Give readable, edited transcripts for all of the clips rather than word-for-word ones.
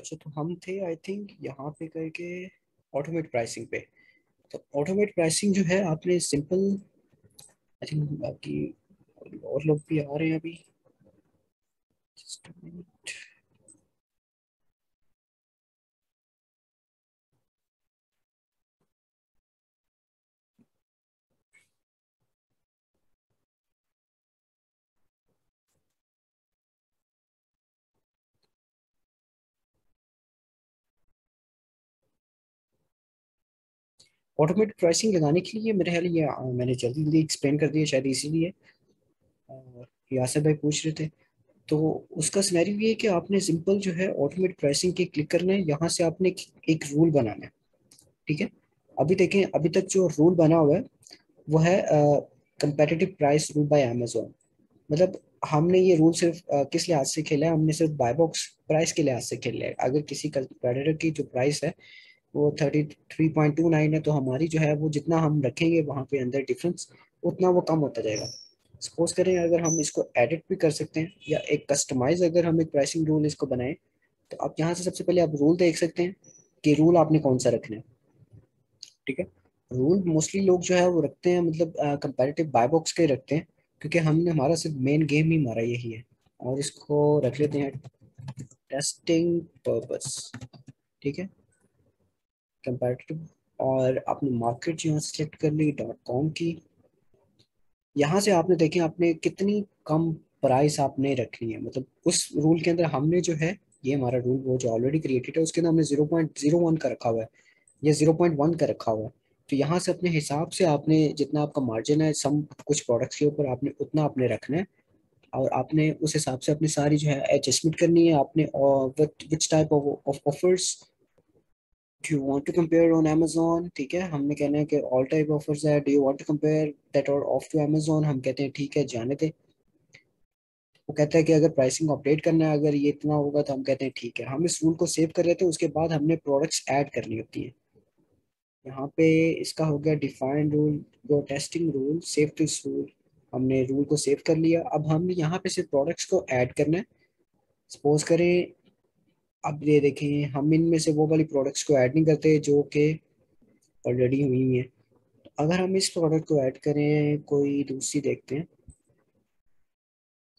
अच्छा, तो हम थे आई थिंक यहाँ पे करके ऑटोमेट प्राइसिंग पे। तो ऑटोमेट प्राइसिंग जो है आपने सिंपल, आई थिंक बाकी और लोग भी आ रहे हैं अभी। Just a minute। Automate pricing लगाने के लिए मेरे ख्याल ये मैंने जल्दी जल्दी एक्सप्लेन कर दिया शायद इसीलिए। यासर भाई पूछ रहे थे। तो उसका सिनेरियो ये है कि आपने सिंपल जो है ऑटोमेट प्राइसिंग के क्लिक करना है, यहाँ से आपने एक रूल बनाना है। ठीक है। अभी देखें, अभी तक जो रूल बना हुआ है वो है competitive price rule by Amazon. मतलब हमने ये रूल सिर्फ किस लिहाज से खेला है, हमने सिर्फ बाय बॉक्स प्राइस के लिहाज से खेला है। अगर किसी कंपेटिटर की जो प्राइस है वो 33.29 है, तो हमारी जो है वो जितना हम रखेंगे वहाँ पे अंदर डिफरेंस, उतना वो कम होता जाएगा। सपोज करें अगर हम इसको एडिट भी कर सकते हैं या एक कस्टमाइज अगर हम एक प्राइसिंग रूल इसको बनाएं, तो आप यहाँ से सबसे पहले आप रूल देख सकते हैं कि रूल आपने कौन सा रखना है। ठीक है। रूल मोस्टली लोग जो है वो रखते हैं, मतलब कंपैरेटिव बाय बॉक्स के रखते हैं, क्योंकि हमने हमारा सिर्फ मेन गेम ही हमारा यही है। और इसको रख लेते हैं टेस्टिंग पर्पस। ठीक है। कंपैरेटिव। और आपने मार्केट जो यहाँ सेलेक्ट कर ली .com की। यहाँ से आपने देखें आपने कितनी कम प्राइस आपने रखनी है, मतलब उस रूल के अंदर हमने जो है, ये हमारा रूल वो जो ऑलरेडी क्रिएटेड है उसके अंदर हमने 0.01 का रखा हुआ है या 0.1 का रखा हुआ है। तो यहाँ से अपने हिसाब से आपने जितना आपका मार्जिन है सम कुछ प्रोडक्ट्स के ऊपर आपने उतना आपने रखना है। और आपने उस हिसाब से अपनी सारी जो है एडजस्टमेंट करनी है आपने। और which type of offers do you want to compare on Amazon। ठीक है, हमने कहना है कि ऑल टाइप ऑफर्स है, do you want to compare that और ऑफ टू Amazon। हम कहते हैं ठीक है जाने दे। वो कहता है कि अगर प्राइसिंग अपडेट करना है अगर ये इतना होगा, तो हम कहते हैं ठीक है। हम इस रूल को सेव कर लेते हैं, उसके बाद हमने प्रोडक्ट्स ऐड करनी होती है। यहाँ पे इसका हो गया डिफाइन रूल, जो testing rule, save to rule. हमने रूल को सेव कर लिया। अब हमने यहाँ पे सिर्फ प्रोडक्ट्स को ऐड करना है। सपोज करें, अब ये देखें हम इनमें से वो वाली प्रोडक्ट्स को ऐड नहीं करते जो कि ऑलरेडी हुई हैं। अगर हम इस प्रोडक्ट को ऐड करें, कोई दूसरी देखते हैं।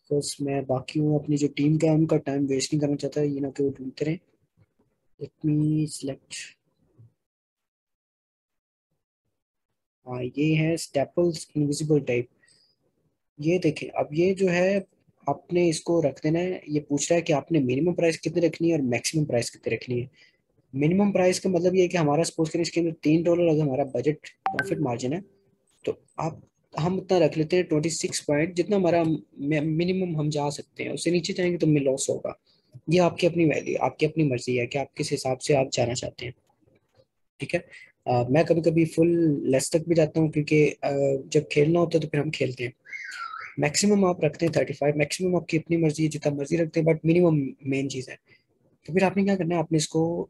बिकॉज मैं बाकी हूँ अपनी जो टीम का है उनका टाइम वेस्ट नहीं करना चाहता, ये ना कि वो ढूंढते रहें। Let me select. हाँ, ये है स्टेपल्स इनविजिबल टाइप। ये देखें, अब ये जो है आपने इसको रख देना है। ये पूछ रहा है कि आपने मिनिमम प्राइस कितनी रखनी है और मैक्सिमम प्राइस कितनी रखनी है। मिनिमम प्राइस का मतलब ये है कि हमारा सपोज करें इसके अंदर $3 अगर हमारा बजट प्रॉफिट मार्जिन है, तो आप हम उतना रख लेते हैं 26 पॉइंट, जितना हमारा मिनिमम हम जा सकते हैं। उससे नीचे जाएंगे तो हमें लॉस होगा। ये आपकी अपनी वैल्यू, आपकी अपनी मर्जी है कि आप किस हिसाब से आप जाना चाहते हैं। ठीक है। मैं कभी कभी फुल लेस तक भी जाता हूँ, क्योंकि जब खेलना होता है तो फिर हम खेलते हैं। मैक्सिमम आप रखते हैं 35, मैक्सिमम आपकी अपनी मर्जी है जितना मर्जी रखते हैं, बट मिनिमम मेन चीज़ है। तो फिर आपने क्या करना है, आपने इसको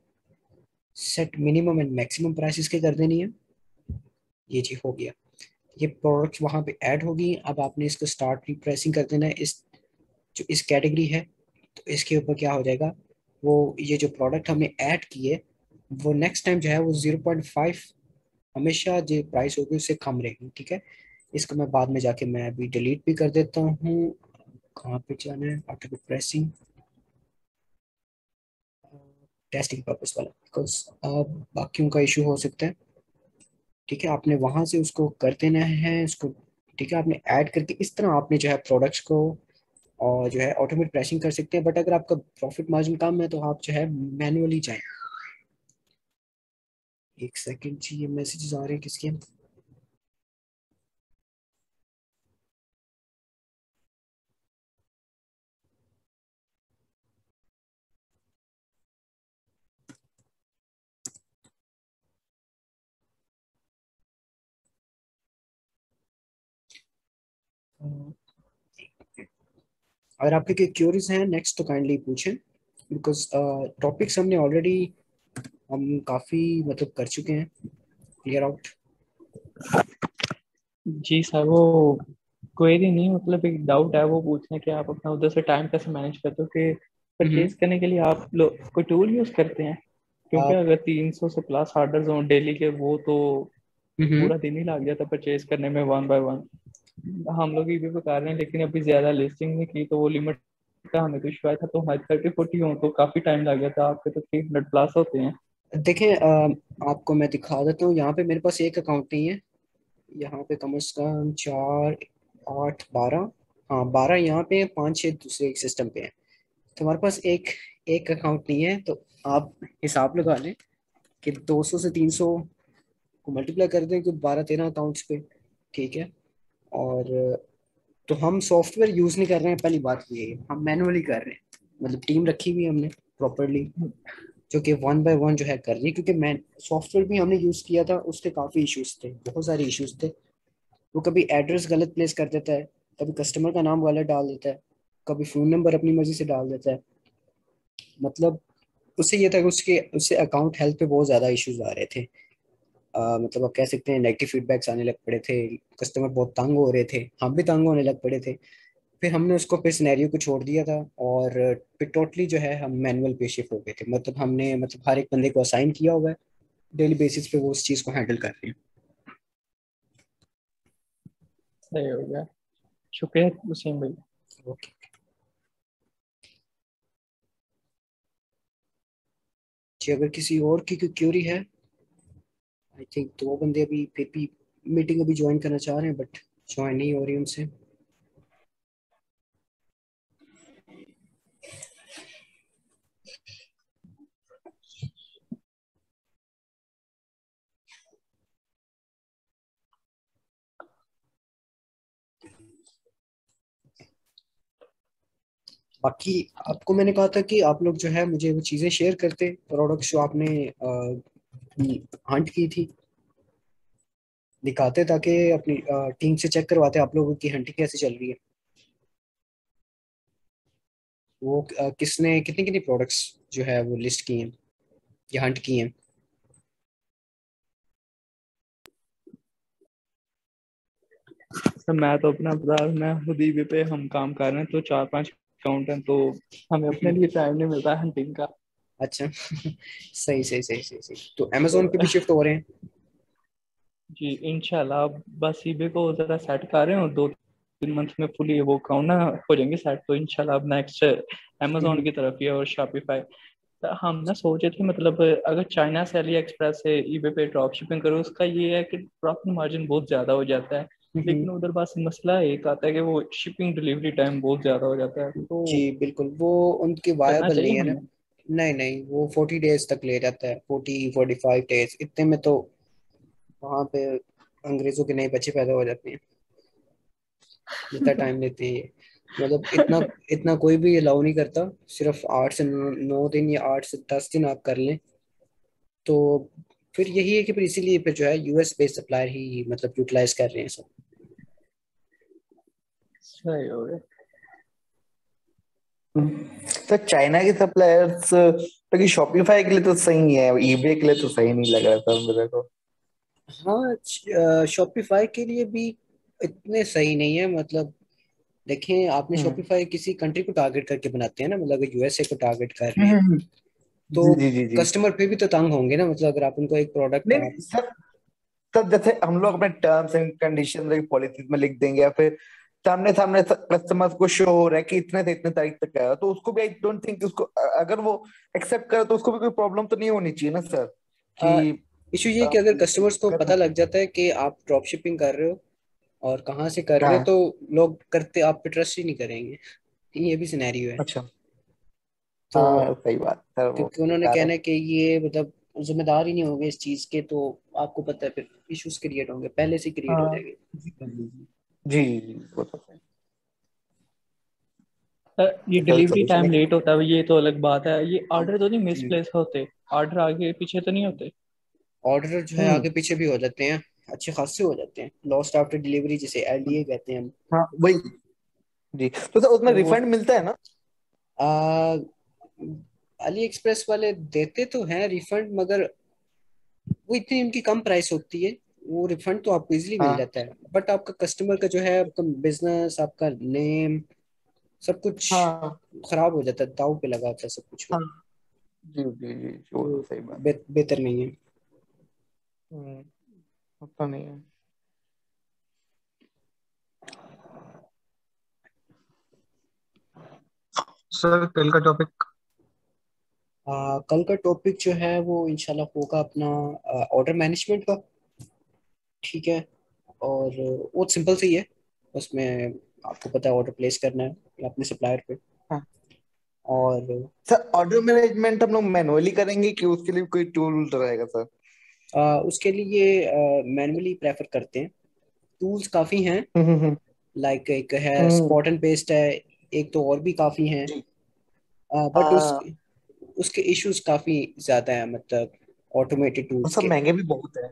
set minimum and maximum prices के कर देनी है। ये जी हो गया। ये प्रोडक्ट वहाँ पे ऐड होगी। अब आपने इसको स्टार्ट रिप्रेसिंग कर देना है। इस जो इस कैटेगरी है, तो इसके ऊपर क्या हो जाएगा, वो ये जो प्रोडक्ट हमने ऐड किए वो नेक्स्ट टाइम जो है वो 0.5 हमेशा जो प्राइस होगी उससे कम रहेगी। ठीक है। इसको मैं बाद में जाके मैं अभी डिलीट भी कर देता हूँ। कहाँ पे जाना है, ऑटो प्रेसिंग टेस्टिंग पर्पस वाला, बिकॉज बाकियों का इशू हो सकता है। ठीक है, आपने वहां से उसको कर देना है इसको। ठीक है, आपने ऐड करके इस तरह आपने जो है प्रोडक्ट्स को और जो है ऑटोमेट प्राइसिंग कर सकते हैं। बट अगर आपका प्रॉफिट मार्जिन कम है तो आप जो है मैनुअली जाएं। एक सेकंड जी, ये मैसेजेस आ रहे हैं किसके। अगर आपके कोई क्यूरीज हैं नेक्स्ट तो काइंडली पूछें, बिकॉज टॉपिक्स हमने ऑलरेडी हम काफ़ी मतलब कर चुके हैं क्लियर आउट। जी सर, वो क्वेरी नहीं, मतलब एक डाउट है वो पूछने कि आप अपना उधर से टाइम कैसे मैनेज करते हो कि हम्म। परचेज करने के लिए आप लोग कोई टूल यूज करते हैं? क्योंकि आप अगर 300 से प्लस ऑर्डर्स हों डेली के, वो तो हम्म। पूरा दिन ही लग गया था परचेज करने में, वन बाय वन। हम लोग ईबे पे कर रहे हैं, लेकिन अभी ज्यादा लिस्टिंग नहीं की, तो वो लिमिट का हमें तो इशू आया था। तो हमारे 30-40 हो तो काफी टाइम लग गया था, आपके तो 300 प्लस होते हैं। देखें, आपको मैं दिखा देता हूँ। यहाँ पे मेरे पास एक अकाउंट नहीं है। यहाँ पे कम से कम 4, 8, 12, हाँ 12 यहाँ पे हैं, 5, 6 दूसरे एक सिस्टम पे हैं। तो हमारे पास एक एक अकाउंट नहीं है। तो आप हिसाब लगा लें कि 200 से 300 को मल्टीप्लाई कर दें, कि 12, 13 अकाउंट्स पे। ठीक है। और तो हम सॉफ्टवेयर यूज़ नहीं कर रहे हैं, पहली बात ये है, हम मैनुअली कर रहे हैं। मतलब टीम रखी हुई है हमने प्रॉपरली, जो कि वन बाय वन जो है कर रही है। क्योंकि मैं सॉफ्टवेयर भी हमने यूज़ किया था, उसके काफ़ी इश्यूज थे, बहुत सारे इश्यूज थे। वो कभी एड्रेस गलत प्लेस कर देता है, कभी कस्टमर का नाम गलत डाल देता है, कभी फ़ोन नंबर अपनी मर्जी से डाल देता है। मतलब उससे ये था कि उसके उससे अकाउंट हेल्थ पे बहुत ज़्यादा इश्यूज आ रहे थे। मतलब आप कह सकते हैं नेगेटिव फीडबैक्स आने लग पड़े थे। कस्टमर बहुत तंग हो रहे थे, हम भी तंग होने लग पड़े थे। फिर हमने उसको फिर सिनेरियो को छोड़ दिया था, और फिर टोटली जो है हम मैनुअल पे शिफ्ट हो गए थे। मतलब हमने मतलब हर एक बंदे को असाइन किया हुआ है, डेली बेसिस पे वो उस चीज़ को हैंडल कर रहे हैं। सही हो गया। शुक्रिया वसीम भाई। ओके जी, अगर किसी और की कोई क्यूरी है। आई थिंक 2 बंदे अभी फिर भी मीटिंग अभी ज्वाइन करना चाह रहे हैं, बट ज्वाइन नहीं हो रही उनसे। बाकी आपको मैंने कहा था कि आप लोग जो है मुझे वो चीज़ें शेयर करते, प्रोडक्ट्स जो आपने हंट की थी, दिखाते, ताकि अपनी टीम से चेक करवाते आप लोगों की हंटिंग कैसे चल रही है। वो किसने कितनी कितनी प्रोडक्ट्स जो है वो लिस्ट की हैं या हंट की हैं। सर मैं तो अपना बता, मैं खुद ईबे पे हम काम कर रहे हैं, तो 4-5 अकाउंट हैं, तो हमें अपने लिए टाइम नहीं मिलता हंटिंग का। अच्छा सही सही सही सही सही। तो अमेजोन पे तो भी शिफ्ट हो रहे हैं। जी इंशाल्लाह, अब बस ईबे को जरा सेट कर रहे हैं, और 2-3 मंथ में फुली वो अकाउंट ना हो जाएंगे सेट, तो इंशाल्लाह अब नेक्स्ट अमेजोन की तरफ ही है, और शॉपिफाई। तो हम ना सोचे थे, मतलब अगर चाइना से अली एक्सप्रेस से ईबे पे ड्रॉप शिपिंग करो, उसका ये है कि प्रॉफिट मार्जिन बहुत ज्यादा हो जाता है। लेकिन उधर बस मसला एक आता है कि वो शिपिंग डिलीवरी टाइम बहुत ज्यादा हो जाता है, जी तो बिल्कुल, वो उनकी करना वायबल चाहिए नहीं है ना। हमें। नहीं नहीं, वो 40 डेज तक ले जाता है, 40, 45 डेज, इतने में तो वहाँ पे अंग्रेजों के नए बच्चे पैदा हो जाते हैं। इतना टाइम लेते हैं ये। मतलब इतना इतना कोई भी अलाउ नहीं करता। सिर्फ 8 से 9 दिन या 8 से 10 दिन आप कर लें तो फिर यही है कि फिर इसीलिए फिर जो है यूएस बेस्ड सप्लायर ही मतलब यूटिलाइज कर रहे हैं सब। सही हो गया। तो चाइना के सप्लायर्स तो शॉपिफाई के लिए तो सही है, ईबे के लिए तो सही नहीं लग रहा था मेरे को। हाँ, शॉपिफाई के लिए भी इतने सही नहीं है। मतलब देखें, आपने हम्म शॉपिफाई किसी कंट्री को टारगेट करके बनाते हैं ना। मतलब अगर यूएसए को टारगेट कर रहे हम्म, हैं हम्म, तो जी जी जी जी। कस्टमर फिर भी तो तंग होंगे ना। मतलब अगर आप उनको एक प्रोडक्ट नहीं आप। नहीं सर, सर जैसे हम लोग अपने टर्म्स एंड कंडीशन पॉलिसीज में लिख देंगे, या फिर सामने सामने कस्टमर्स को शो हो रहा है कि इतने से इतने तारीख तक आएगा, तो उसको भी आई डोंट थिंक उसको अगर वो एक्सेप्ट करे तो उसको भी कोई प्रॉब्लम तो नहीं होनी चाहिए ना सर, कि इशू ये है कि अगर कस्टमर्स को कर पता लग जाता है कि आप ड्रॉप शिपिंग कर रहे हो और कहाँ से कर रहे हो, हाँ तो लोग करते आप पे ट्रस्ट ही नहीं करेंगे। ये भी सिनेरियो है। अच्छा, तो हाँ सही बात सर, वो क्योंकि उन्होंने बेकार है। कहना है कि ये मतलब जिम्मेदार ही नहीं होंगे इस चीज़ के, तो आपको पता है फिर इश्यूज क्रिएट होंगे, पहले से क्रिएट हो हाँ जाएंगे। जी जी जी जी जी, वो तो सही। ये जल्द डिलीवरी सोल्यूशन टाइम है। लेट होता है, ये तो अलग बात है। ये हाँ ऑर्डर तो नहीं जी। मिसप्लेस होते? ऑर्डर आगे पीछे तो नहीं होते? ऑर्डर जो है हम्म। आगे पीछे भी हो जाते हैं, अच्छे खासे हो जाते हैं, लॉस्ट आफ्टर डिलीवरी जिसे एलडीए कहते हैं हम। हाँ वही जी, तो सर उसमें तो वो रिफंड मिलता है ना? आ, अली एक्सप्रेस वाले देते तो हैं रिफंड, मगर वो इतनी उनकी कम प्राइस होती है। वो रिफंड तो आपको इजीली मिल हाँ जाता है, बट आपका कस्टमर का जो है, आपका बिजनेस, आपका नेम, सब कुछ हाँ खराब हो जाता है, दाव पे लगा होता है सब कुछ वो। हाँ। जी जी जी जी, वो तो तो सही बात है। बेहतर नहीं है। हम्म, पता नहीं है। सर कल का टॉपिक। कल का टॉपिक जो है वो इंशाल्लाह होगा अपना ऑर्डर मैनेजमेंट का। ठीक है। और वो सिंपल सी है। उसमें आपको पता है ऑर्डर प्लेस करना है अपने सप्लायर पे। हाँ और सर, ऑर्डर मैनेजमेंट हम लोग मैनुअली करेंगे कि उसके लिए कोई टूल रहेगा सर? उसके लिए मैनुअली प्रेफर करते हैं। टूल्स काफ़ी हैं। हम्म। लाइक एक है हम्म, स्पॉट एंड पेस्ट है। एक तो और भी काफ़ी हैं। जी। बट हाँ, उसके इश्यूज काफ़ी ज़्यादा हैं, मतलब ऑटोमेटेड और टूल्स सब के। महंगे भी बहुत है।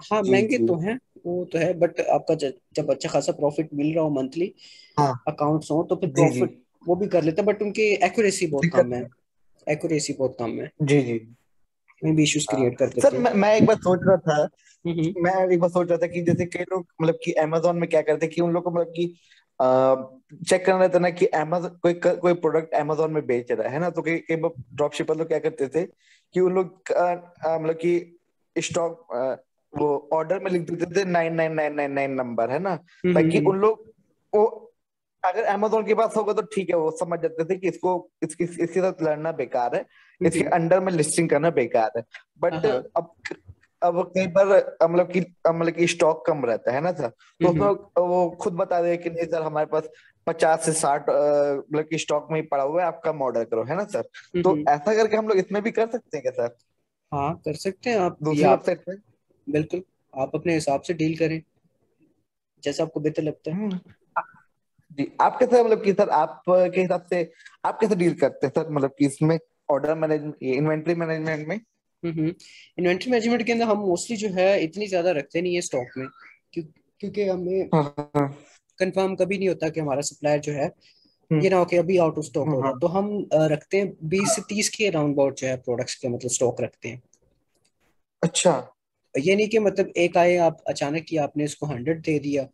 हाँ जी महंगे जी। तो हैं। वो तो है, बट आपका जब अच्छा खासा प्रॉफिट मिल रहा हो मंथली हाँ। अकाउंट्स हो तो फिर जी जी। प्रॉफिट वो भी कर लेते हैं, बट उनकी एक्यूरेसी बहुत दिक्कत कम है। नहीं एक्यूरेसी बहुत कम है। है। जी जी। में भी इश्यूज हाँ क्रिएट कर सर, देते हैं। मैं एक बार सोच रहा था। हम्म। मैं एक बार सोच रहा था कि जैसे कई लोग मतलब कि अमेजोन में क्या करते हैं कि उन लोग को मतलब कि चेक करना रहता है ना कि अमेजोन कोई प्रोडक्ट अमेजोन में बेच रहा है ना, तो कई कई ड्रॉप शिपर लोग क्या करते थे कि उन लोग मतलब कि स्टॉक वो ऑर्डर में लिख देते थे 99999 नंबर है ना, ताकि हम्म। उन लोग वो अगर अमेजोन के पास होगा तो ठीक है, वो समझ जाते थे कि इसके साथ लड़ना बेकार है, इसके हम्म। अंडर में लिस्टिंग करना बेकार है। हाँ बट हाँ। अब कई बार मतलब कि स्टॉक कम रहता है ना सर, तो उसमें हम्म। वो खुद बता दे कि नहीं सर, हमारे पास 50 से 60 मतलब कि स्टॉक में ही पड़ा हुआ है, आप कम ऑर्डर करो, है ना सर? तो हम्म। ऐसा करके हम लोग इसमें भी कर सकते हैं क्या सर, हाँ कर सकते हैं आप, ये दूसरी आप वेबसाइट पे? बिल्कुल आप अपने हिसाब से डील करें जैसा आपको बेहतर लगता है। हम्म। जी, आप कैसे मतलब कि सर, आप के हिसाब से आप कैसे डील करते हैं सर, मतलब कि इसमें ऑर्डर मैनेजमेंट, इन्वेंट्री मैनेजमेंट में? इन्वेंट्री मैनेजमेंट के अंदर हम मोस्टली जो है इतनी ज्यादा रखते नहीं है स्टॉक में, क्योंकि हमें हाँ हाँ। कंफर्म कभी नहीं होता कि हमारा सप्लायर जो है हम्म, ये ना हो कि अभी आउट ऑफ स्टॉक हो हाँ जाए, तो हम रखते हैं 20 से 30 के राउंड अबाउट जो है प्रोडक्ट्स के मतलब स्टॉक रखते हैं। अच्छा। ये नहीं कि मतलब एक आए आप अचानक ही आपने इसको 100 दे दिया।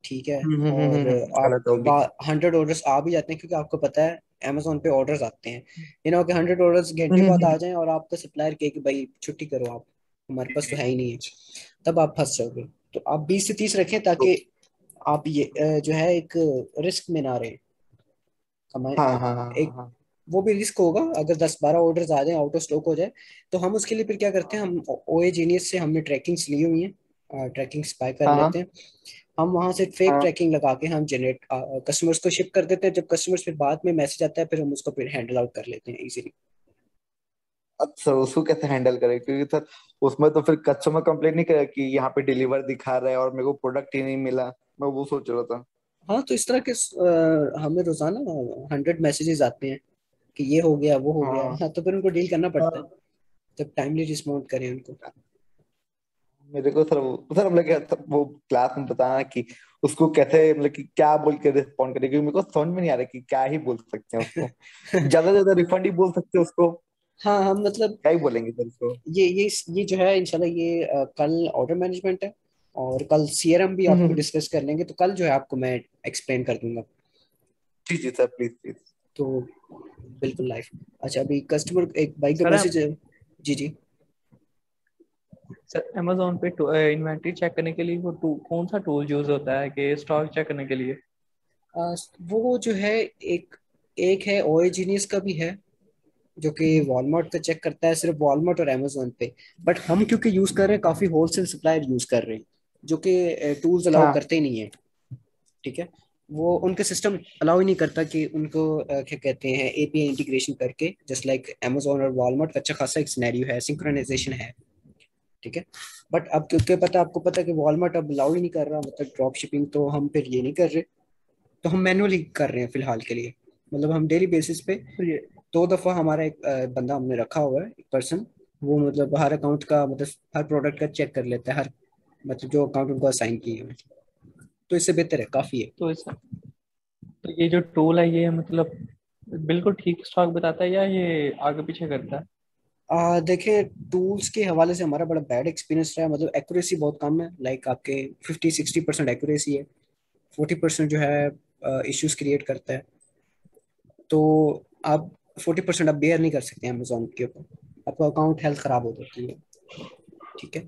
ठीक है। और आप गलत होगी। 100 ऑर्डर्स आ भी जाते हैं, क्योंकि आपको पता है अमेजोन पे ऑर्डर्स आते हैं। ये ना हो कि 100 ऑर्डर्स घंटे बाद आ हम्म, जाएं और आपका सप्लायर कहे कि भाई छुट्टी करो आप, हमारे पास तो है ही नहीं है। तब आप फंस जाओगे। तो आप 20 से 30 रखें ताकि आप ये जो है एक रिस्क में ना रहे। हमारे हाँ हाँ हाँ हाँ एक हाँ वो भी रिस्क होगा अगर 10-12 ऑर्डर्स आ जाए आउट ऑफ स्टॉक हो जाए। तो हम उसके लिए फिर क्या करते हैं, हम ओए जीनियस से हमने ट्रैकिंग्स ली हुई हैं, ट्रैकिंग स्पाई कर हाँ हाँ लेते हैं। हम वहां से फेक हाँ। ट्रैकिंग लगा के हम जनरेट कस्टमर्स को शिप कर देते हैं। जब कस्टमर्स फिर बाद में मैसेज आता है फिर हम उसको फिर हैंडल आउट कर लेते हैं इजीली। अच्छा, उसको कैसे हैंडल करें? क्योंकि सर उसमें तो फिर कस्टमर कंप्लेन नहीं करे कि यहाँ पे डिलीवर दिखा रहा है और मेरे को प्रोडक्ट ही नहीं मिला, मैं वो सोच रहा था। हाँ तो इस तरह के हमें रोजाना 100 मैसेजेस आते हैं कि ये हो गया वो हो गया। हाँ हाँ तो फिर उनको डील करना पड़ता है। हाँ। जब टाइमली रिस्पॉन्ड करें उनको। मेरे को सर मतलब क्या सर, वो क्लास में बताना कि उसको कैसे मतलब कि क्या बोल के रिस्पॉन्ड करें, क्योंकि मेरे को समझ में नहीं आ रहा कि क्या ही बोल सकते हैं उसको। ज्यादा से ज्यादा रिफंड ही बोल सकते हैं उसको? हाँ हम मतलब क्या ही बोलेंगे सर उसको? ये जो है इंशाल्लाह ये कल ऑर्डर मैनेजमेंट है और कल सीआरएम भी आपको हम्म। डिस्कस कर लेंगे, तो कल जो है आपको मैं एक्सप्लेन कर दूंगा। जी जी सर, प्लीज प्लीज। तो बिल्कुल लाइव। अच्छा अभी कस्टमर एक भाई का सर मैसेज है। जी जी। सर अमेजोन पे इन्वेंटरी चेक करने के लिए वो कौन सा टूल यूज होता है कि स्टॉक चेक करने के लिए? वो जो है एक एक है ओए जीनियस का भी है जो कि वॉलमार्ट का चेक करता है, सिर्फ वॉलमार्ट और अमेजोन पे। बट हम क्योंकि यूज कर रहे हैं काफी होलसेल सप्लायर यूज कर रहे हैं जो कि टूल्स अलाउ हाँ करते ही नहीं है। ठीक है। वो उनके सिस्टम अलाउ ही नहीं करता कि उनको क्या कहते हैं एपीआई इंटीग्रेशन करके, जस्ट लाइक अमेजोन और वॉलमार्ट का अच्छा खासा एक सिनेरियो है, सिंक्रोनाइजेशन है। ठीक है। बट अब क्योंकि आपको पता है कि वॉलमार्ट अब अलाउ ही नहीं कर रहा मतलब ड्रॉप शिपिंग, तो हम फिर ये नहीं कर रहे। तो हम मैनुअली कर रहे हैं फिलहाल के लिए। मतलब हम डेली बेसिस पे तो ये 2 दफा हमारा एक बंदा हमने रखा हुआ है, एक पर्सन। वो मतलब हर अकाउंट का मतलब हर प्रोडक्ट का चेक कर लेता है, हर मतलब जो अकाउंट उनको असाइन किए हुए हैं। तो इससे बेहतर है, काफी है। तो इस तो ये जो टूल है ये मतलब बिल्कुल ठीक स्टॉक बताता है या ये आगे पीछे करता है? देखिए टूल्स के हवाले से हमारा बड़ा बैड एक्सपीरियंस रहा है, मतलब एक्यूरेसी बहुत कम है। लाइक आपके 50-60% एक्यूरेसी है, 40% जो है इश्यूज क्रिएट करता है। तो आप 40% आप बेयर नहीं कर सकते अमेजोन के ऊपर, आपका अकाउंट हेल्थ खराब हो जाती है। ठीक है,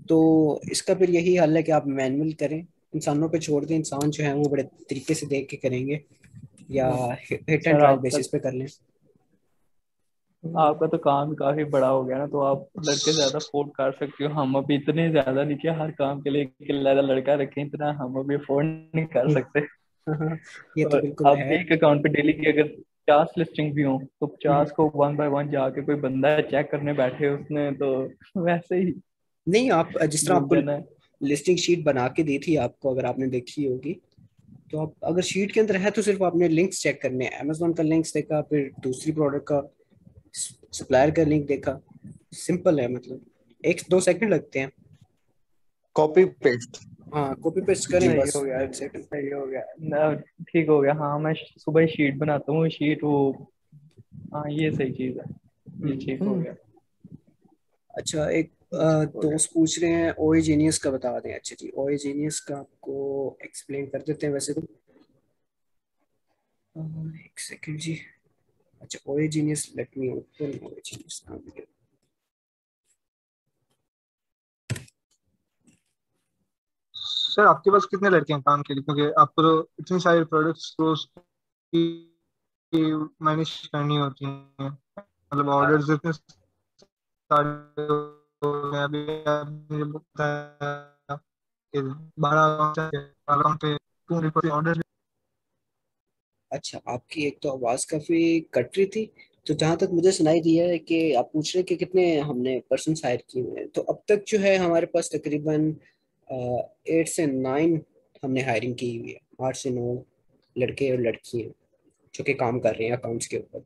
तो इसका फिर यही हल है कि आप मैनुअल करें, इंसानों पे छोड़ दें, इंसान जो है वो बड़े तरीके से देख के करेंगे, या हिट एंड सर ट्रायल आपका बेसिस पे कर लें। आपका तो काम काफी बड़ा हो गया ना, तो आप लड़के ज्यादा अफोर्ड कर सकते हो। हम अभी इतने ज्यादा नहीं किया, हर काम के लिए एक लड़का रखें, इतना हम अभी अफोर्ड नहीं कर सकते। ये तो और बिल्कुल अब है। एक अकाउंट पे डेली की अगर 50 लिस्टिंग भी हो तो 50 को 1 बाय 1 जाके कोई बंदा चेक करने बैठे उसने तो वैसे ही नहीं, आप जिस तरह भूल आपको जाना है। लिस्टिंग शीट बना के दी थी आपको, अगर आपने देखी होगी, तो आप अगर शीट के अंदर है तो सिर्फ आपने लिंक्स चेक करने हैं, अमेजोन का लिंक्स देखा, फिर दूसरी प्रोडक्ट का सप्लायर का लिंक देखा, सिंपल है, मतलब 1-2 सेकंड लगते हैं। Copy paste. हाँ, कॉपी पेस्ट करें सही बस हो गया, 1 सेकंड। सही हो गया ठीक हो गया। हाँ मैं सुबह ही शीट बनाता हूँ, शीट वो। हाँ ये सही चीज है, ये ठीक हो हम्म। गया, अच्छा, एक ये ठीक हो गया। दोस्त पूछ रहे हैं ओए जीनियस का बता दें। अच्छा जी, ओए जीनियस का आपको एक्सप्लेन कर देते हैं वैसे तो। 1 सेकंड जी। अच्छा, ओए जीनियस, लेट मी ओपन ओए जीनियस। सर आपके पास कितने लड़के हैं काम के लिए, क्योंकि आपको तो इतनी सारी प्रोडक्ट्स रोज की मैनेज करनी होती हैं, मतलब ऑर्डर्स इतने सारे होते हैं। अभी आपने जो बताया कि 12 पे 200 ऑर्डर। अच्छा, आपकी एक तो आवाज़ काफ़ी कट रही थी, तो जहाँ तक मुझे सुनाई दिया है कि आप पूछ रहे हैं कि कितने हमने पर्सन हायर किए हुए हैं, तो अब तक जो है हमारे पास तकरीबन 8 से 9 हमने हायरिंग की हुई है। 8 से 9 लड़के और लड़कियाँ जो कि काम कर रहे हैं अकाउंट्स के ऊपर।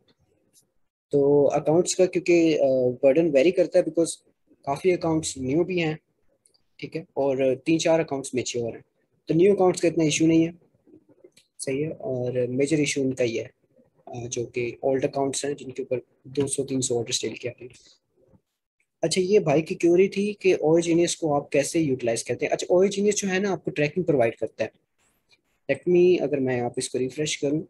तो अकाउंट्स का क्योंकि बर्डन वेरी करता है, बिकॉज काफ़ी अकाउंट्स न्यू भी हैं, ठीक है, और 3-4 अकाउंट्स मेच्योर हैं। तो न्यू अकाउंट्स का इतना इशू नहीं है, सही है, और मेजर इशू उनका ही है जो कि ओल्ड अकाउंट्स हैं जिनके ऊपर 200-300 ऑर्डर स्टिल किया है। अच्छा, ये भाई की क्यूरी थी कि ओएजीनियस को आप कैसे यूटिलाइज करते हैं। अच्छा, ओएजीनियस जो है ना आपको ट्रैकिंग प्रोवाइड करता है। लेट मी, अगर मैं आप इसको रिफ्रेश करूं।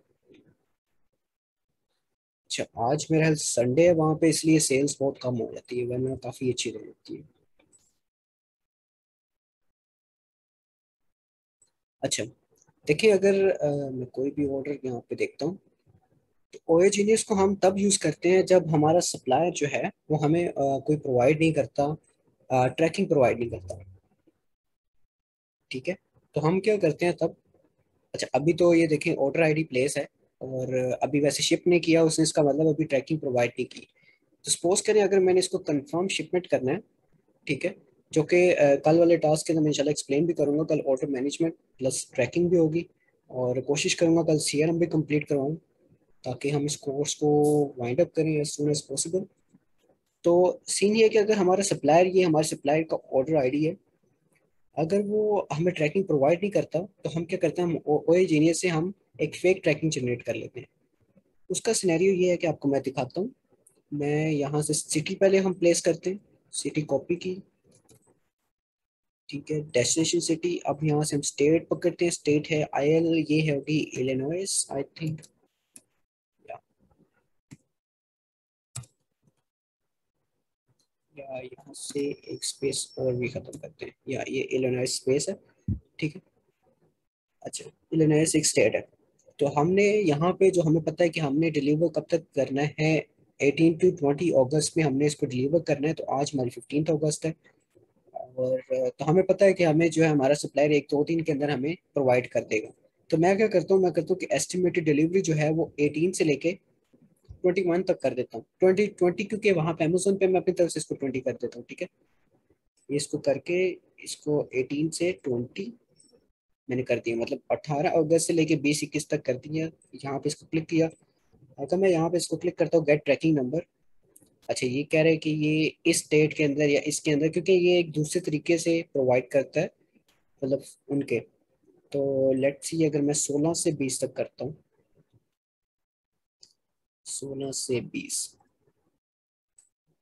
अच्छा, आज मेरा ख्याल संडे है वहाँ पे, इसलिए सेल्स बहुत कम हो जाती है, वरना काफ़ी अच्छी रह जाती है। अच्छा, देखिए, अगर मैं कोई भी ऑर्डर यहाँ पे देखता हूँ, तो ओएजीनियस को हम तब यूज़ करते हैं जब हमारा सप्लायर जो है वो हमें कोई प्रोवाइड नहीं करता, ट्रैकिंग प्रोवाइड नहीं करता। ठीक है, तो हम क्या करते हैं तब। अच्छा, अभी तो ये देखें ऑर्डर आईडी प्लेस है, और अभी वैसे शिप नहीं किया उसने, इसका मतलब अभी ट्रैकिंग प्रोवाइड नहीं की। तो सपोज करें अगर मैंने इसको कंफर्म शिपमेंट करना है, ठीक है, जो कि कल वाले टास्क के अंदर मैं इंशाल्लाह एक्सप्लेन भी करूंगा। कल ऑर्डर मैनेजमेंट प्लस ट्रैकिंग भी होगी, और कोशिश करूंगा कल सीआरएम भी कंप्लीट करवाऊं, ताकि हम इस कोर्स को वाइंड अप करें एज सून एज पॉसिबल। तो सीन ये है कि अगर हमारा सप्लायर, ये हमारे सप्लायर का ऑर्डर आईडी है, अगर वो हमें ट्रैकिंग प्रोवाइड नहीं करता, तो हम क्या करते हैं, हम ओए जीनियस से हम एक फेक ट्रैकिंग जनरेट कर लेते हैं। उसका सिनेरियो ये है कि आपको मैं दिखाता हूँ। मैं यहाँ से सिटी पहले हम प्लेस करते हैं, सिटी कॉपी की, ठीक है, डेस्टिनेशन सिटी। अब यहाँ से हम स्टेट पकड़ते हैं, स्टेट है आईएल, ये है होगी इलिनॉइस आई थिंक, या यहाँ से एक स्पेस और भी खत्म करते हैं, या ये इलिनॉइस स्पेस है, ठीक है। अच्छा, इलिनॉइस एक स्टेट है, तो हमने यहाँ पे जो हमें पता है कि हमने डिलीवर कब तक करना है, 18 to 20 अगस्त में हमने इसको डिलीवर करना है। तो आज हमारी 15 अगस्त है, और तो हमें पता है कि हमें जो है हमारा सप्लायर 1-2 दिन के अंदर हमें प्रोवाइड कर देगा। तो मैं क्या करता हूँ, मैं करता हूँ कि एस्टिमेटेड डिलीवरी जो है वो 18 से लेके 21 तक कर देता हूँ, 20 क्योंकि वहाँ पे अमेजोन पे मैं अपनी तरफ से इसको 20 कर देता हूँ, ठीक है। इसको करके, इसको 18 से 20 मैंने कर दिया, मतलब 18 अगस्त से लेके 20-21 तक कर दिया। यहाँ पे इसको क्लिक किया, अगर मैं यहाँ पे इसको क्लिक करता हूँ गेट ट्रैकिंग नंबर। अच्छा, ये कह रहे हैं कि ये इस डेट के अंदर या इसके अंदर, क्योंकि ये एक दूसरे तरीके से प्रोवाइड करता है, मतलब उनके। तो लेट्स सी, अगर मैं 16 से 20 तक करता हूँ, 16 से 20,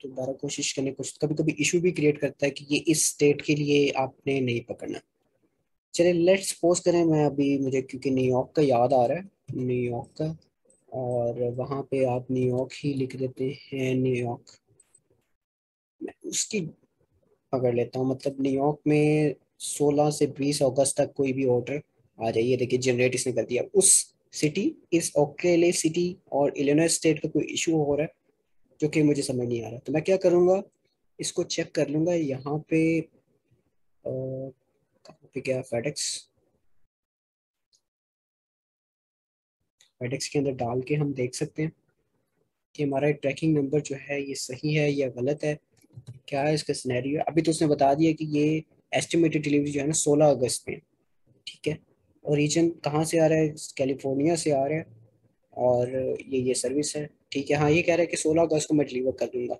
तो दोबारा कोशिश करने, कुछ कभी कभी इशू भी क्रिएट करता है कि ये इस डेट के लिए आपने नहीं पकड़ना। चलिए लेट्स सपोज करें, मैं अभी, मुझे क्योंकि न्यूयॉर्क का याद आ रहा है, न्यूयॉर्क का, और वहाँ पे आप न्यूयॉर्क ही लिख देते हैं, न्यूयॉर्क। मैं उसकी पकड़ लेता हूँ, मतलब न्यूयॉर्क में 16 से 20 अगस्त तक कोई भी ऑर्डर आ जाइए। देखिए जनरेट इसने कर दिया। उस सिटी, इस ओक्लेले सिटी और इलिनॉइस स्टेट का कोई इशू हो रहा है जो कि मुझे समझ नहीं आ रहा। तो मैं क्या करूँगा, इसको चेक कर लूँगा यहाँ पे। कहाँ पे गया फेडेक्स? फेडेक्स के अंदर डाल के हम देख सकते हैं कि हमारा ट्रैकिंग नंबर जो है ये सही है या गलत है, क्या है इसका सिनेरियो। अभी तो उसने बता दिया कि ये एस्टिमेटेड डिलीवरी जो है ना 16 अगस्त में है। ठीक है। और रीजन कहाँ से आ रहा है? कैलिफोर्निया से आ रहा है। और ये सर्विस है। ठीक है। हाँ, ये कह रहा है कि 16 अगस्त को मैं डिलीवर कर दूंगा।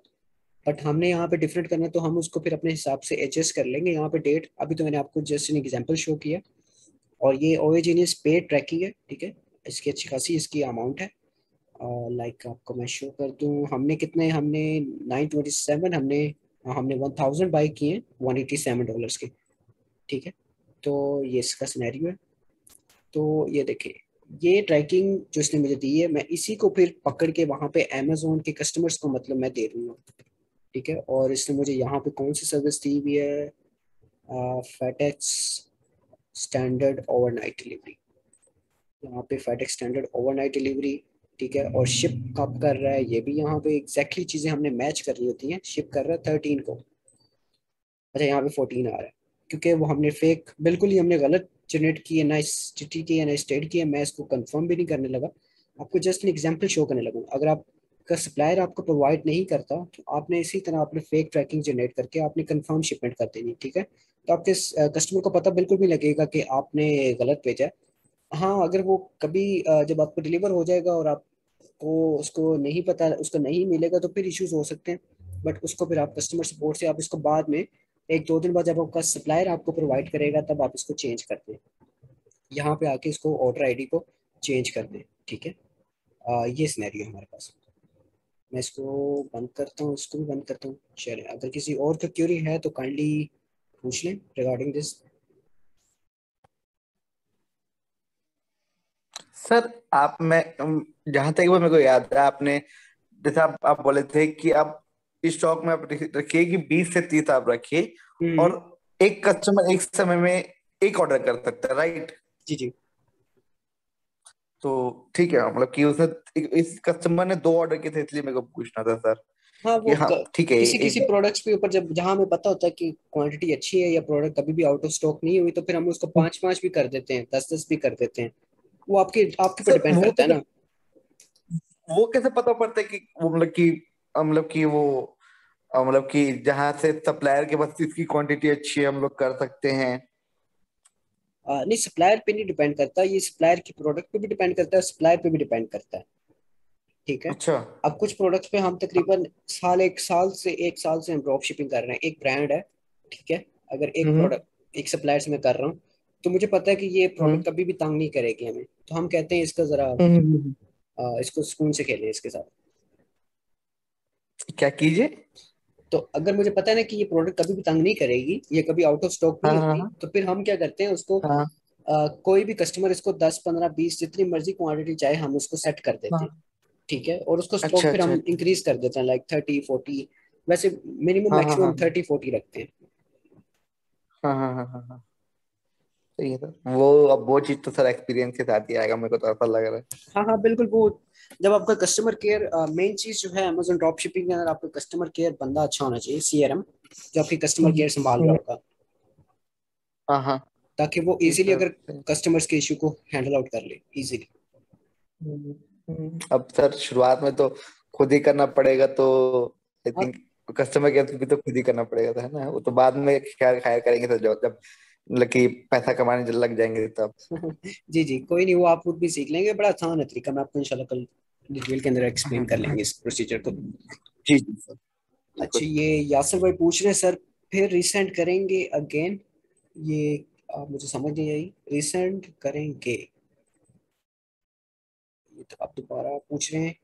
बट हमने यहाँ पे डिफरेंट करना है, तो हम उसको फिर अपने हिसाब से एडजस्ट कर लेंगे। यहाँ पे डेट अभी तो मैंने आपको जस्ट एन एग्जांपल शो किया। और ये ओरिजिनियस पे ट्रैकिंग है। ठीक है। इसकी अच्छी खासी इसकी अमाउंट है। लाइक आपको मैं शो कर दूं, हमने 927, हमने 1000 बाई किए हैं $187 के। ठीक है। तो ये इसका सिनेरियो है। तो ये देखिए, ये ट्रैकिंग जो इसने मुझे दी है, मैं इसी को फिर पकड़ के वहाँ पे अमेजोन के कस्टमर्स को मतलब मैं दे दूंगा। ठीक है। और इसने मुझे यहाँ पे कौन सी सर्विस दी हुई है? FedEx standard overnight delivery. यहाँ पे फेडेक्स स्टैंडर्ड ओवरनाइट डिलीवरी। ठीक है। और शिप कब कर रहा है ये भी यहाँ पे एग्जैक्टली चीज़ें हमने मैच करनी होती हैं। शिप कर रहा है 13 को। अच्छा, यहाँ पे 14 आ रहा है, क्योंकि वो हमने फेक बिल्कुल ही हमने गलत जनरेट की है, ना सिटी की है ना स्टेट की है। मैं इसको कंफर्म भी नहीं करने लगा, आपको जस्ट एन एग्जांपल शो करने लगा। अगर आपका सप्लायर आपको प्रोवाइड नहीं करता तो आपने इसी तरह आपने फेक ट्रैकिंग जनरेट करके आपने कंफर्म शिपमेंट कर देनी। ठीक है। तो आपके कस्टमर को पता बिल्कुल भी लगेगा कि आपने गलत भेजा है। हाँ, अगर वो कभी जब आपको डिलीवर हो जाएगा और आपको उसको नहीं पता, उसको नहीं मिलेगा, तो फिर इश्यूज हो सकते हैं। बट उसको फिर आप कस्टमर सपोर्ट से आप इसको बाद में 1-2 दिन बाद जब आपका सप्लायर आपको प्रोवाइड करेगा तब आप इसको चेंज कर दें। यहाँ पे आके इसको ऑर्डर आईडी को चेंज कर दें। ठीक है। ये सिनेरियो है हमारे पास। मैं इसको बंद करता हूँ, इसको भी बंद करता हूँ। चलिए, अगर किसी और का क्यूरी है तो काइंडली पूछ लें रिगार्डिंग दिस। सर आप मैं जहां तक वो मेरे को याद है, आपने जैसे आप बोले थे कि आप इस स्टॉक में आप रखिए कि 20 से 30 आप रखिए, हम्म। और एक कस्टमर एक समय में एक ऑर्डर कर सकता है, राइट? जी जी। तो ठीक है, मतलब कि उसने इस कस्टमर ने 2 ऑर्डर किए थे, इसलिए मेरे को पूछना था सर हाँ, कि वो हाँ ठीक है किसी किसी एक। प्रोडक्ट्स के ऊपर जब जहाँ हमें पता होता है कि क्वांटिटी अच्छी है या प्रोडक्ट कभी भी आउट ऑफ स्टॉक नहीं हुई, तो फिर हम उसको 5-5 भी कर देते हैं, 10-10 भी कर देते हैं। वो आपके आपके ऊपर सर डिपेंड करता है ना। वो कैसे पता पड़ता है कि वो मतलब कि वो मतलब कि जहां से सप्लायर के पास इसकी क्वांटिटी अच्छी है हम लोग कर सकते हैं? नहीं, सप्लायर पे नहीं डिपेंड करता, ये सप्लायर की प्रोडक्ट पे भी डिपेंड करता है, सप्लायर पे भी डिपेंड करता है। ठीक है। अच्छा। अब कुछ प्रोडक्ट्स पे हम तकरीबन एक साल से हम ड्रॉप शिपिंग कर रहे हैं। एक ब्रांड है। ठीक है। अगर एक हम्म प्रोडक्ट एक सप्लायर से मैं कर रहा हूँ, तो मुझे पता है कि ये हम्म प्रोडक्ट कभी भी तंग नहीं करेगी हमें, तो हम कहते हैं इसका जरा हम्म। इसको सुकून से खेलें इसके साथ। क्या कीजिए? तो अगर मुझे पता है ना कि ये प्रोडक्ट कभी भी तंग नहीं करेगी, ये कभी आउट ऑफ स्टॉक हाँ नहीं हाँ होगी, तो फिर हम क्या करते हैं उसको हाँ कोई भी कस्टमर इसको 10-15-20 जितनी मर्जी क्वांटिटी चाहे हम उसको सेट कर देते हैं। हाँ। ठीक है। और उसको स्टॉक अच्छा फिर अच्छा हम अच्छा। इंक्रीज कर देते हैं, लाइक 30-40। वैसे मिनिमम हाँ हाँ मैक्सिमम हाँ 30-40 रखते हैं। हाँ हाँ हाँ हाँ हाँ। सही है सर, वो अब वो चीज तो सर एक्सपीरियंस के साथ ही आएगा, मेरे को तो ऐसा लग रहा है। हाँ हाँ, बिल्कुल। वो जब आपका कस्टमर केयर, मेन चीज जो है अमेजोन ड्रॉप शिपिंग के अंदर, आपका कस्टमर केयर बंदा अच्छा होना चाहिए, CRM, जो आपकी कस्टमर केयर संभाल रहा हम्म, होगा, हाँ हाँ। ताकि वो जी इजीली सर अगर कस्टमर्स के इशू को हैंडल आउट कर ले इजीली। अब सर शुरुआत में तो खुद ही करना पड़ेगा, तो आई हाँ। थिंक कस्टमर केयर भी तो खुद ही करना पड़ेगा था, है ना? वो तो बाद में ख्याल खाया करेंगे सर, जब मतलब कि पैसा कमाने जब लग जाएंगे तब। जी जी, कोई नहीं, वो आप खुद भी सीख लेंगे, बड़ा आसान है तरीका। मैं आपको इंशाल्लाह कल डिटेल के अंदर एक्सप्लेन कर लेंगे इस प्रोसीजर को। जी जी सर, अच्छा, बिल्कुल। ये यासर भाई पूछ रहे हैं सर, फिर रिसेंड करेंगे अगेन? ये मुझे समझ नहीं आई, रिसेंड करेंगे, ये तो आप दोबारा पूछ रहे हैं।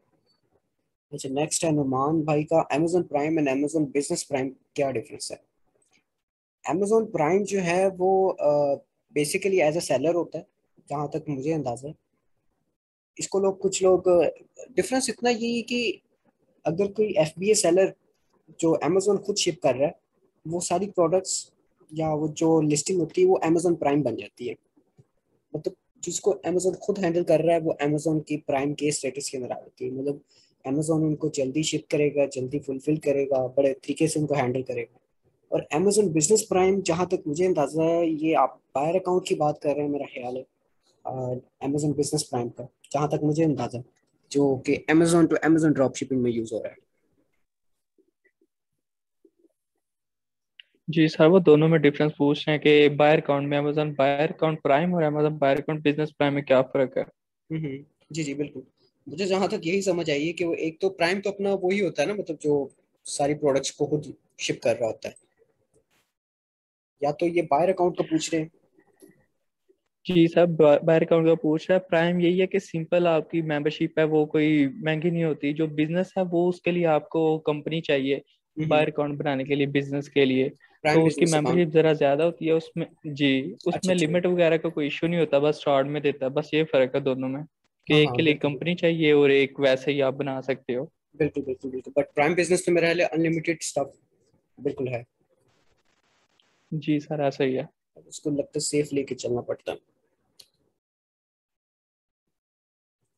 अच्छा, नेक्स्ट है नुमान भाई का, Amazon prime and Amazon business prime क्या डिफरेंस है? अमेजोन प्राइम जो है वो बेसिकली एज अ सेलर होता है, जहाँ तक मुझे अंदाजा है। इसको लोग कुछ लोग डिफरेंस इतना ये है कि अगर कोई FBA सेलर जो अमेजोन खुद शिप कर रहा है, वो सारी प्रोडक्ट्स या वो जो लिस्टिंग होती है वो अमेजोन प्राइम बन जाती है। मतलब जिसको अमेजोन खुद हैंडल कर रहा है वो अमेजोन की प्राइम के स्टेटस के अंदर आ जाती है। मतलब अमेजोन उनको जल्दी शिप करेगा, जल्दी फुलफिल करेगा, बड़े तरीके से उनको हैंडल करेगा। और अमेजोन बिजनेस प्राइम, जहाँ तक मुझे अंदाजा है, ये आप बायर अकाउंट की बात कर रहे हैं मेरा ख्याल है, अमेजोन बिजनेस प्राइम का, जहाँ तक मुझे अंदाजा, जो कि Amazon to Amazon drop shipping में यूज हो रहा है। जी सर, वो दोनों में डिफरेंस पूछ रहे हैं कि बायर अकाउंट में अमेजन बायर अकाउंट प्राइम और Amazon buyer account business prime में क्या फर्क है। जी जी बिल्कुल। मुझे जहाँ तक यही समझ आई है कि वो एक तो प्राइम तो अपना वही होता है ना, मतलब जो सारी प्रोडक्ट्स को खुद शिप कर रहा होता है। या तो ये बायर अकाउंट का पूछ रहे हैं। जी सर, बायर अकाउंट का पूछ रहा है। प्राइम यही है कि सिंपल आपकी मेंबरशिप है, वो कोई महंगी नहीं होती। जो बिजनेस है वो उसके लिए आपको कंपनी चाहिए बायर अकाउंट बनाने के लिए, बिजनेस के लिए। प्राइम तो उसकी बिजनेस अकाउंट। मेंबरशिप जरा ज्यादा होती है उसमें। जी, अच्छा उसमें अच्छा। लिमिट वगैरह का कोई इशू नहीं होता, बस स्टार्ट में देता है। बस ये फर्क है दोनों में हाँ कि एक हाँ के लिए बिल्कुल कंपनी चाहिए और एक वैसे ही आप बना सकते हो। बिल्कुल बिल्कुल बिल्कुल। बट प्राइम बिजनेस तो मेरा ख्याल है अनलिमिटेड स्टफ बिल्कुल है। जी सर, ऐसा ही है। उसको लगता है सेफ लेके चलना पड़ता है।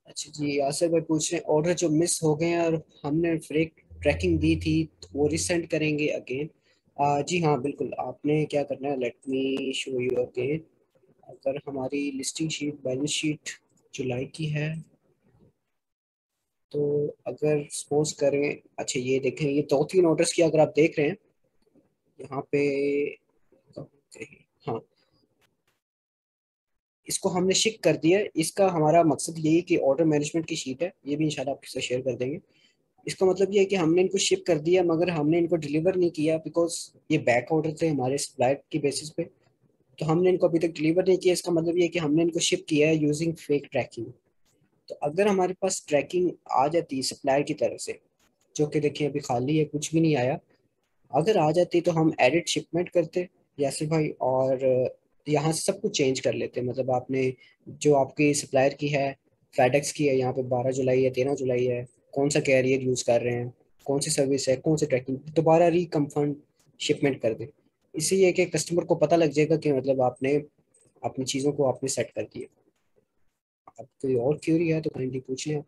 अच्छा जी, यासिर भाई पूछ रहे हैं ऑर्डर जो मिस हो गए हैं और हमने फ्रेक ट्रैकिंग दी थी तो वो रिसेंड करेंगे अगेन। जी हाँ बिल्कुल, आपने क्या करना है, let me show you again. अगर हमारी लिस्टिंग शीट, बैलेंस शीट जुलाई की है, तो अगर सपोज करें, अच्छा ये देखें, ये 2-3 ऑर्डर्स की अगर आप देख रहे हैं यहाँ पे, हाँ, इसको हमने शिप कर दिया है। इसका हमारा मकसद यही है कि ऑर्डर मैनेजमेंट की शीट है, ये भी इंशाल्लाह आपके साथ शेयर कर देंगे। इसका मतलब ये है कि हमने इनको शिप कर दिया मगर हमने इनको डिलीवर नहीं किया, बिकॉज ये बैक ऑर्डर थे हमारे सप्लायर की बेसिस पे। तो हमने इनको अभी तक डिलीवर नहीं किया। इसका मतलब ये है कि हमने इनको शिप किया है यूजिंग फेक ट्रैकिंग। तो अगर हमारे पास ट्रैकिंग आ जाती है सप्लायर की तरफ से, जो कि देखिए अभी खाली है, कुछ भी नहीं आया, अगर आ जाती तो हम एडिट शिपमेंट करते यासिर भाई, और यहाँ से सब कुछ चेंज कर लेते। मतलब आपने जो आपकी सप्लायर की है, फेडेक्स की है, यहाँ पे 12 जुलाई है, 13 जुलाई है, कौन सा कैरियर यूज़ कर रहे हैं, कौन सी सर्विस है, कौन सी ट्रैकिंग, दोबारा रिकम्फर्म शिपमेंट कर दे। इससे ये है कि कस्टमर को पता लग जाएगा कि मतलब आपने अपनी चीज़ों को आपने सेट कर दिया। अब कोई और क्यूरी है तो काइंडली पूछ लें आप।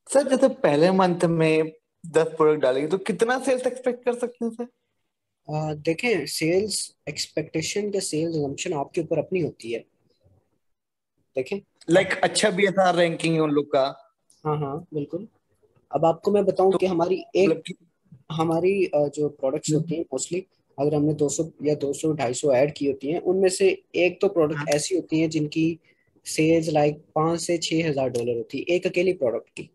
सर जैसे पहले मंथ में 10 प्रोडक्ट डालेंगे तो कितना सेल्स एक्सपेक्ट कर सकते हैं सर? देखें, सेल्स एक्सपेक्टेशन या सेल्स असम्पशन आपके ऊपर अपनी होती है। देखें अब, लाइक अच्छा भी था रैंकिंग है उन लोग का। हाँ हाँ बिल्कुल। अब आपको मैं बताऊं तो कि हमारी मतलब एक, कि हमारी जो प्रोडक्ट्स होती हैं मोस्टली, अगर हमने 200 या 200 250 ऐड की होती हैं, उनमें से एक तो प्रोडक्ट ऐसी होती हैं जिनकी सेल्स लाइक 5 से 6 हज़ार डॉलर होती है, एक अकेली प्रोडक्ट की।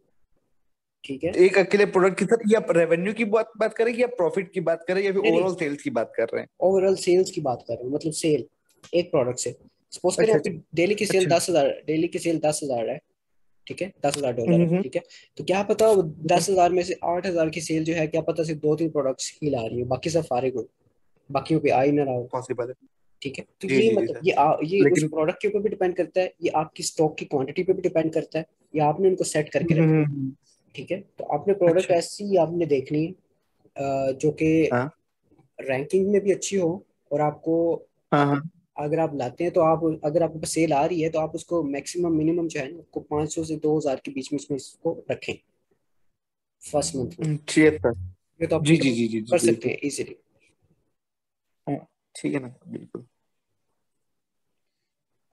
ठीक है। एक अकेले प्रोडक्ट की सर, या रेवेन्यू की बात बात करें या प्रॉफिट की बात करें या फिर नहीं नहीं, ओवरऑल सेल्स की बात कर रहे हैं? ओवरऑल सेल्स की बात कर रहा हूँ, मतलब सेल एक प्रोडक्ट से। सपोज करें अच्छा आपकी अच्छा डेली की सेल अच्छा। 10 हज़ार, डेली की सेल 10 हज़ार है। ठीक है, 10 हज़ार डॉलर है। हम्म। ठीक है, तो क्या पता वो 10 हज़ार में से 8 हज़ार की सेल जो है, क्या पता सिर्फ 2-3 प्रोडक्ट्स ही ला रही है, बाकी सब फारिग हो, बाकियों पे आ ही ना रहा हो। पॉसिबल है। ठीक है, तो जी ये जी जी मतलब सर। ये उस लेकिन प्रोडक्ट के ऊपर भी डिपेंड करता है, ये आपकी स्टॉक की क्वांटिटी पे भी डिपेंड करता है, या आपने उनको सेट करके रखना है। हम्म। ठीक है, तो आपने प्रोडक्ट अच्छा। ऐसी आपने देखनी है जो कि हाँ रैंकिंग में भी अच्छी हो, और आपको, हाँ हाँ। अगर आप लाते हैं तो आप, अगर आपके पास सेल आ रही है तो आप उसको मैक्सिमम मिनिमम जो है ना, आपको 500 से 2 हज़ार के बीच में इसमें इसको रखें फर्स्ट मंथ में। ठीक है सर। ये तो आप जी जी कंट्रोल जी जी जी कर सकते बिल्कुल। हैं इजीली। हाँ, ठीक है ना बिल्कुल।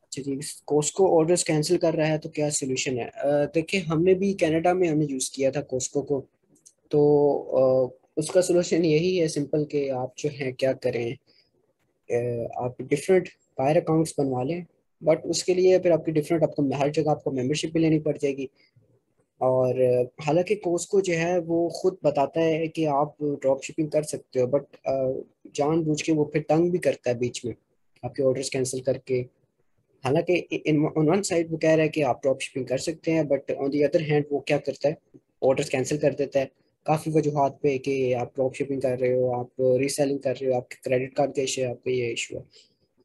अच्छा जी, कोस्को ऑर्डर्स कैंसिल कर रहा है तो क्या सोल्यूशन है? देखिए, हमने भी कनाडा में हमने यूज़ किया था कोस्को को। तो उसका सोल्यूशन यही है सिंपल, कि आप जो है क्या करें, आप डिफरेंट बायर अकाउंट्स बनवा लें। बट उसके लिए फिर आपकी डिफरेंट, आपको हर जगह आपको मेंबरशिप भी लेनी पड़ जाएगी। और हालांकि कोस्को जो है वो खुद बताता है कि आप ड्रॉप शिपिंग कर सकते हो, बट जानबूझ के वो फिर तंग भी करता है बीच में आपके ऑर्डर्स कैंसिल करके। हालांकि इन ऑन वन साइड वो कह रहा है कि आप ड्रॉप शिपिंग कर सकते हैं, but on the other hand वो क्या करता है, ऑर्डर्स कैंसिल कर देता है। काफ़ी वजूहात पे कि आप ड्रॉप शिपिंग कर रहे हो, आप रीसेलिंग कर रहे हो, आपके क्रेडिट कार्ड का इशू है, आपका ये इशू है।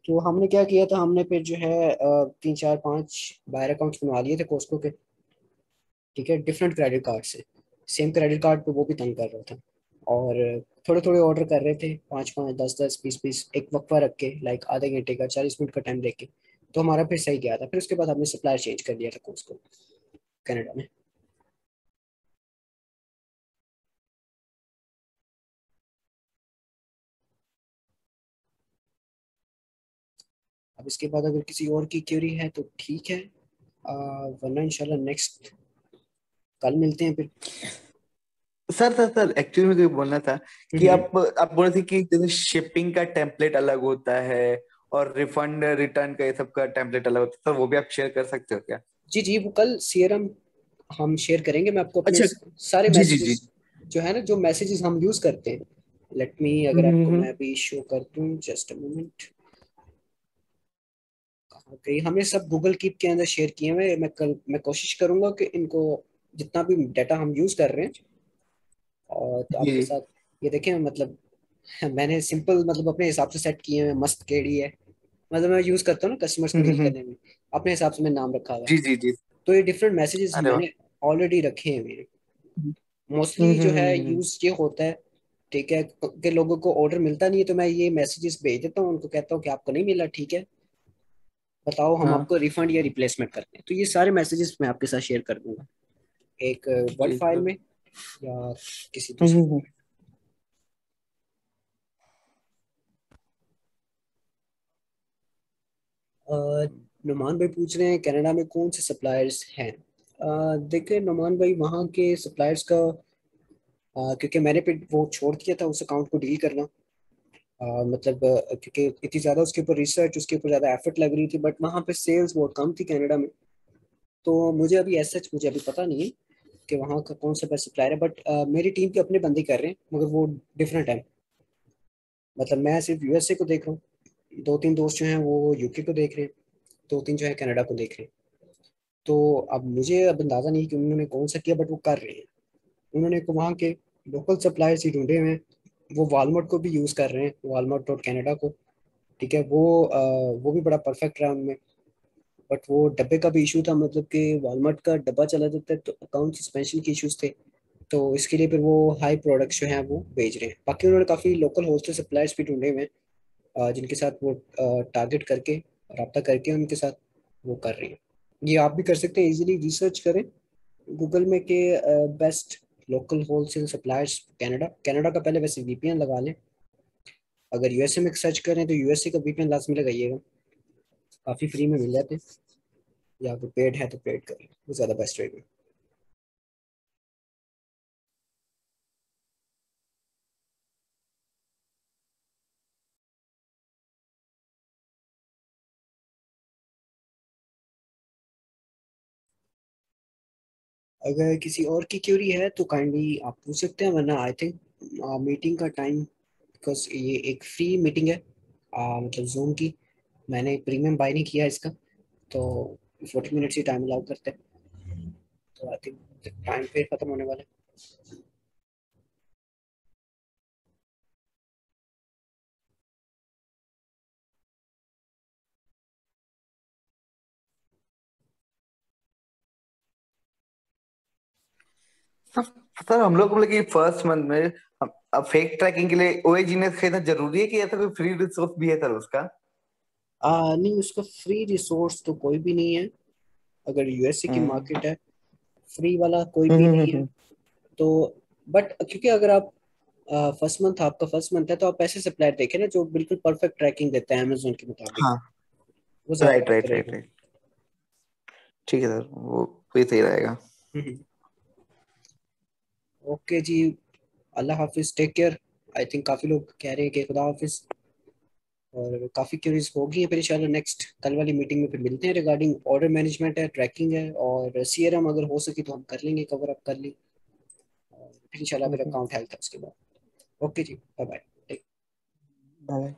तो हमने क्या किया था, हमने फिर जो है 3 4 5 बायर अकाउंट्स बनवा लिए थे कॉस्को के, ठीक है, डिफरेंट क्रेडिट कार्ड से। सेम क्रेडिट कार्ड पे वो भी तंग कर रहा था, और थोड़े थोड़े ऑर्डर कर रहे थे, 5 5 10 10 20 20, एक वक्फा रख के, लाइक आधे घंटे का 40 मिनट का टाइम लेके। तो हमारा फिर सही गया था। फिर उसके बाद हमने सप्लायर चेंज कर दिया था कॉस्को कनाडा में। अब इसके बाद अगर किसी और की क्वेरी है तो ठीक है, वरना इंशाल्लाह नेक्स्ट कल मिलते हैं फिर। सर एक्चुअली मुझे बोलना था कि हम्म। आप बोल रहे थे कि जैसे शिपिंग का टेम्पलेट अलग होता है और रिफंड रिटर्न का ये सब का टेम्पलेट अलग होता है, सर वो भी आप शेयर कर सकते हो क्या? जी जी, वो कल सीआरएम हम शेयर करेंगे। मैं आपको अपने अच्छा। सारे जी जी जी। मैसेजेस जो है ना, जो मैसेजेस हम यूज करते हैं, लेट मी, अगर आपको हम्म। मैं अभी शो कर दूं, जस्ट अ मोमेंट। कहाँ गई, हमने सब गूगल कीप के अंदर शेयर किए हुए। मैं कोशिश करूंगा कि इनको, जितना भी डाटा हम यूज कर रहे हैं, और तो जी आपके जी। साथ ये देखें, मतलब मैंने सिंपल मतलब अपने हिसाब से सेट किए हैं। मस्त केड़ी है, मतलब मैं यूज करता हूँ ना कस्टमर्स को डील हम्म। करने में, अपने हिसाब से मैंने नाम रखा हुआ है। जी जी जी। तो ये डिफरेंट मैसेजेस अरे वाह। मैंने ऑलरेडी रखे हैं मेरे। मोस्टली जो है हम्म। यूज ये होता है, ठीक है, कि लोगों को ऑर्डर मिलता नहीं है, तो मैं ये मैसेजेस भेज देता हूँ उनको, कहता हूँ कि आपको नहीं मिला, ठीक है, बताओ, हम हाँ। आपको रिफंड या रिप्लेसमेंट करते हैं। तो ये सारे मैसेजेस मैं आपके साथ शेयर कर दूंगा, एक वर्ड जी फाइल सर। में या किसी दूसरे हम्म। फॉर्मेट। नुमान भाई पूछ रहे हैं कनाडा में कौन से सप्लायर्स हैं। देखिए नुमान भाई, वहाँ के सप्लायर्स का, क्योंकि मैंने फिर वो छोड़ दिया था उस अकाउंट को डील करना, मतलब क्योंकि इतनी ज़्यादा उसके ऊपर रिसर्च, उसके ऊपर ज़्यादा एफर्ट लग रही थी, बट वहाँ पे सेल्स बहुत कम थी कनाडा में। तो मुझे अभी ऐसा मुझे अभी पता नहीं है कि वहाँ का कौन सा बेस्ट सप्लायर है, बट मेरी टीम के अपने बंदे कर रहे हैं, मगर वो डिफरेंट है। मतलब मैं सिर्फ यूएसए को देख रहा हूँ, 2 3 दोस्त जो हैं वो यूके को देख रहे हैं, 2 3 जो है कनाडा को देख रहे हैं। तो अब मुझे अब अंदाज़ा नहीं कि उन्होंने कौन सा किया, बट वो कर रहे हैं। उन्होंने को वहाँ के लोकल सप्लायर्स ही ढूंढे हुए हैं। वो वालमार्ट को भी यूज़ कर रहे हैं, वालमार्ट डॉट कैनेडा को, ठीक है। वो भी बड़ा परफेक्ट रहा उनमें। बट वो डब्बे का भी इशू था, मतलब कि वालमार्ट का डब्बा चला जाता है तो अकाउंट सस्पेंशन के इश्यूज थे। तो इसके लिए फिर वो हाई प्रोडक्ट्स जो हैं वो भेज रहे हैं। बाकी उन्होंने काफ़ी लोकल होलसेल सप्लायर्स भी ढूंढे हुए हैं, जिनके साथ वो टारगेट करके, रब्ता करके उनके साथ वो कर रही हैं। ये आप भी कर सकते हैं, इजीली रिसर्च करें गूगल में कि best local wholesale suppliers Canada. Canada का पहले वैसे वीपीएन लगा लें। अगर यूएसए में सर्च करें तो यूएसए का वीपीएन लाजमी लगाइएगा, काफ़ी फ्री में मिल जाते हैं, या फिर पेड है तो पेड करें, वो ज़्यादा बेस्ट रहेगा। अगर किसी और की क्यूरी है तो काइंडली आप पूछ सकते हैं, वरना आई थिंक मीटिंग का टाइम, बिकॉज ये एक फ्री मीटिंग है, मतलब जूम की, मैंने प्रीमियम बाय नहीं किया इसका, तो 40 मिनट्स ही टाइम अलाउ करते हैं। तो आई थिंक टाइम फिर खत्म होने वाला है। सर सर हम लोग मतलब कि फर्स्ट मंथ में अब फेक ट्रैकिंग के लिए ओएजी ने खरीदना जरूरी है कि ऐसा कोई फ्री रिसोर्स भी है सर उसका? नहीं, उसका फ्री रिसोर्स तो कोई भी नहीं है। अगर यूएसए की हम्म मार्केट है, फ्री वाला कोई भी हम्म नहीं है। हम्म तो बट क्योंकि अगर आप फर्स्ट मंथ, आपका फर्स्ट मंथ है, तो आप ऐसे सप्लायर देखें ना जो बिल्कुल परफेक्ट ट्रैकिंग देता है अमेजोन के मुताबिक, हाँ। वो ज्यादा राइट बेहतर राइट राइट रहेगा। राइट। ठीक है सर, वो वही सही रहेगा। हम्म। ओके जी, अल्लाह हाफिज, टेक केयर। आई थिंक काफी लोग कह रहे हैं कि खुदा हाफिज, और काफी क्यूरीज होगी। फिर इंशाल्लाह नेक्स्ट कल वाली मीटिंग में फिर मिलते हैं। रिगार्डिंग ऑर्डर मैनेजमेंट है, ट्रैकिंग है, और सीआरएम अगर हो सके तो हम कर लेंगे, कवर अप कर लेंगे। और फिर इंशाल्लाह फिर हम्म। अकाउंट हेल्थ है उसके बाद। ओके जी, बाय बाय। बाय।